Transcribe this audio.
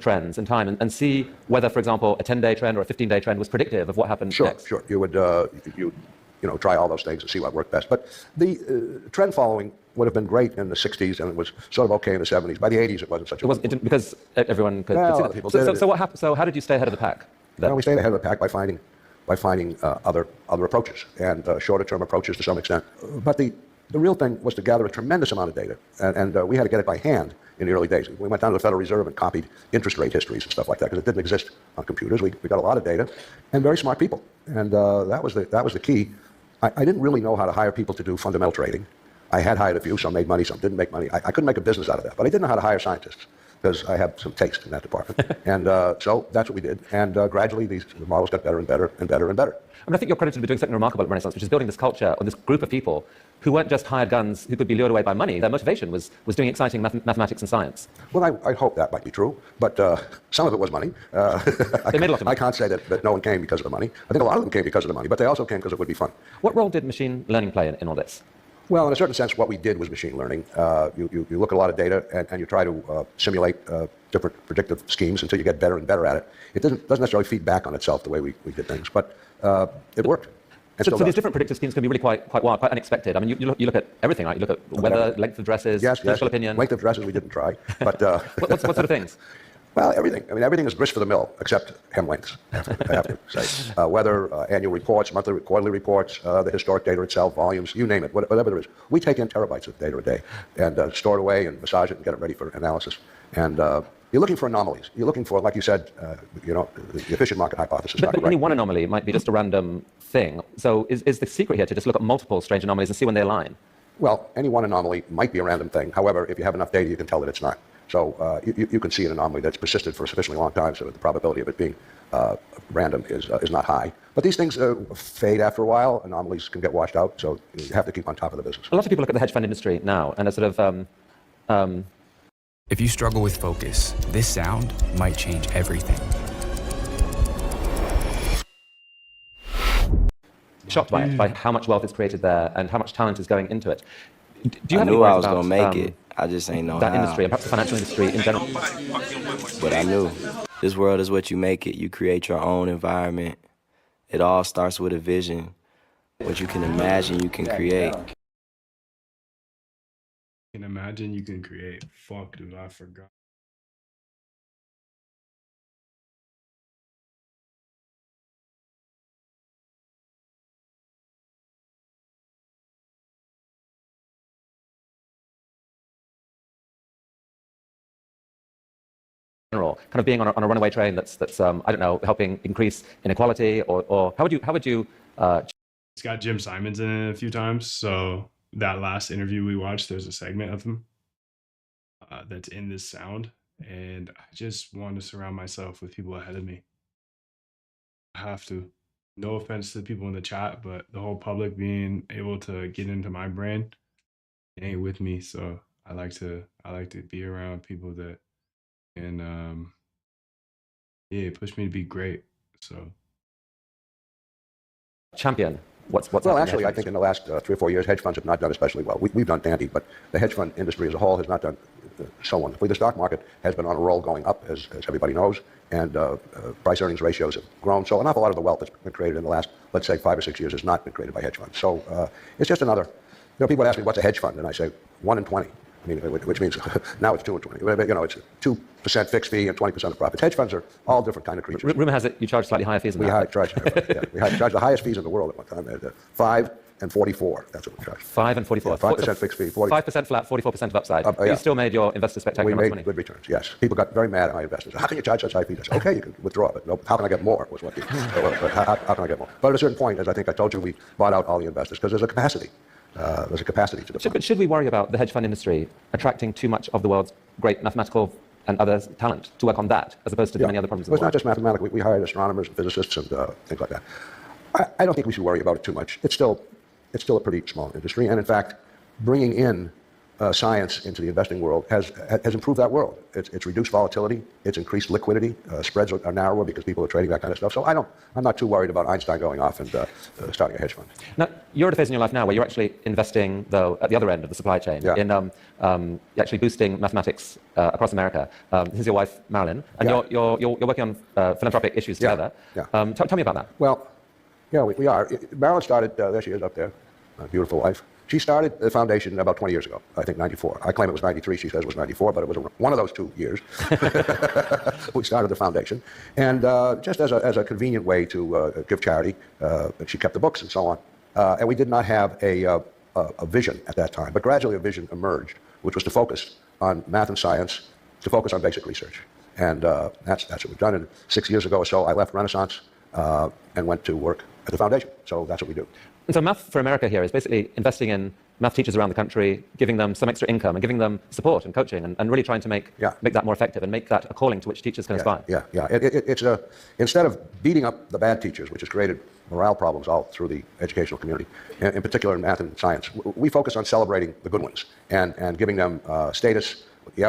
trends in time and see whether, for example, a 10-day trend or a 15-day trend was predictive of what happened next? Sure. You would try all those things and see what worked best. But the trend following would have been great in the 60s, and it was sort of okay in the 70s. By the 80s, it wasn't such a... It didn't, because everyone could see that. People so what happened? So how did you stay ahead of the pack then? Well, we stayed ahead of the pack by finding other approaches, and shorter-term approaches to some extent. But the real thing was to gather a tremendous amount of data, and we had to get it by hand in the early days. We went down to the Federal Reserve and copied interest rate histories and stuff like that, because it didn't exist on computers. We got a lot of data, and very smart people, and that was the key. I didn't really know how to hire people to do fundamental trading. I had hired a few, some made money, some didn't make money. I couldn't make a business out of that, but I didn't know how to hire scientists, because I have some taste in that department. And so that's what we did. And gradually, the models got better and better and better and better. I mean, I think you're credited with doing something remarkable at Renaissance, which is building this culture or this group of people who weren't just hired guns who could be lured away by money. Their motivation was doing exciting mathematics and science. Well, I hope that might be true, but some of it was money. They made a lot of money. I can't say that no one came because of the money. I think a lot of them came because of the money, but they also came because it would be fun. What role did machine learning play in all this? Well, in a certain sense, what we did was machine learning. You look at a lot of data and you try to simulate different predictive schemes until you get better and better at it. It doesn't necessarily feed back on itself the way we did things, but it worked. So these different predictive schemes can be really quite wild, quite unexpected. I mean, you look at everything, right? You look at weather, length of dresses, political opinion. Length of dresses we didn't try, but... what sort of things? Well, everything. I mean, everything is grist for the mill, except hem lengths, I have to say. Weather, annual reports, monthly, quarterly reports, the historic data itself, volumes, you name it, whatever there is. We take in terabytes of data a day and store it away and massage it and get it ready for analysis. And you're looking for anomalies. You're looking for, like you said, the efficient market hypothesis. But only one anomaly might be just a random thing. So is the secret here to just look at multiple strange anomalies and see when they align? Well, any one anomaly might be a random thing. However, if you have enough data, you can tell that it's not. So you can see an anomaly that's persisted for a sufficiently long time, so the probability of it being random is not high. But these things fade after a while. Anomalies can get washed out, so you have to keep on top of the business. A lot of people look at the hedge fund industry now and are sort of... If you struggle with focus, this sound might change everything. Shocked by it, by how much wealth is created there and how much talent is going into it. Do you I have knew any I was about, going to make it. I just ain't know that how. industry and perhaps the financial industry in general? But I knew. This world is what you make it. You create your own environment. It all starts with a vision. What you can imagine, you can create. You can imagine, you can create. Fuck, dude, I forgot. Kind of being on a runaway train that's I don't know, helping increase inequality, or how would you It's got Jim Simons in it a few times, so that last interview we watched, there's a segment of him that's in this sound, and I just want to surround myself with people ahead of me. I have to. No offense to the people in the chat, but the whole public being able to get into my brain, they ain't with me, so I like to be around people that can push me to be great. So champion what's well, actually, I think in the last 3 or 4 years, hedge funds have not done especially well. We've done dandy, but the hedge fund industry as a whole has not done so wonderfully. The stock market has been on a roll going up, as everybody knows, and price-earnings ratios have grown. So an awful lot of the wealth that's been created in the last, let's say, 5 or 6 years has not been created by hedge funds. So it's just another, people would ask me, what's a hedge fund? And I say, 1 in 20. I mean, which means now it's 2 and 20. It's 2% fixed fee and 20% of profits. Hedge funds are all different kind of creatures. Rumor has it you charge slightly higher fees than we that. Charge the highest fees in the world at one time. 5 and 44. That's what we charge. 5 and 44. Yeah, 5% fixed fee. 5% flat, 44% of upside. You still made your investors spectacular amounts of money. We made good returns. Yes. People got very mad at my investors. How can you charge such high fees? I said, okay, you can withdraw, but no, how can I get more? Was what. How can I get more? But at a certain point, as I think I told you, we bought out all the investors because there's a capacity. There's a capacity to define. But should we worry about the hedge fund industry attracting too much of the world's great mathematical and other talent to work on that, as opposed to the many other problems in the world? world? It's not just mathematics. We hired astronomers and physicists and things like that. I don't think we should worry about it too much. It's still a pretty small industry, and in fact, bringing in science into the investing world has improved that world. It's reduced volatility. It's increased liquidity. Spreads are narrower because people are trading that kind of stuff. So I'm not too worried about Einstein going off and starting a hedge fund. Now, you're at a phase in your life now where you're actually investing, though, at the other end of the supply chain, in actually boosting mathematics across America. This is your wife, Marilyn, and you're working on philanthropic issues together. Tell me about that. Well, yeah, we are. Marilyn started, there she is up there, my beautiful wife. She started the foundation about 20 years ago, I think 94. I claim it was 93, she says it was 94, but it was one of those 2 years. We started the foundation. And just as a convenient way to give charity, she kept the books and so on. And we did not have a vision at that time, but gradually a vision emerged, which was to focus on math and science, to focus on basic research. And that's what we've done. And 6 years ago or so, I left Renaissance and went to work at the foundation. So that's what we do. And so Math for America here is basically investing in math teachers around the country, giving them some extra income and giving them support and coaching and really trying to make that more effective and make that a calling to which teachers can aspire. It's instead of beating up the bad teachers, which has created morale problems all through the educational community, in particular in math and science, we focus on celebrating the good ones and giving them status. We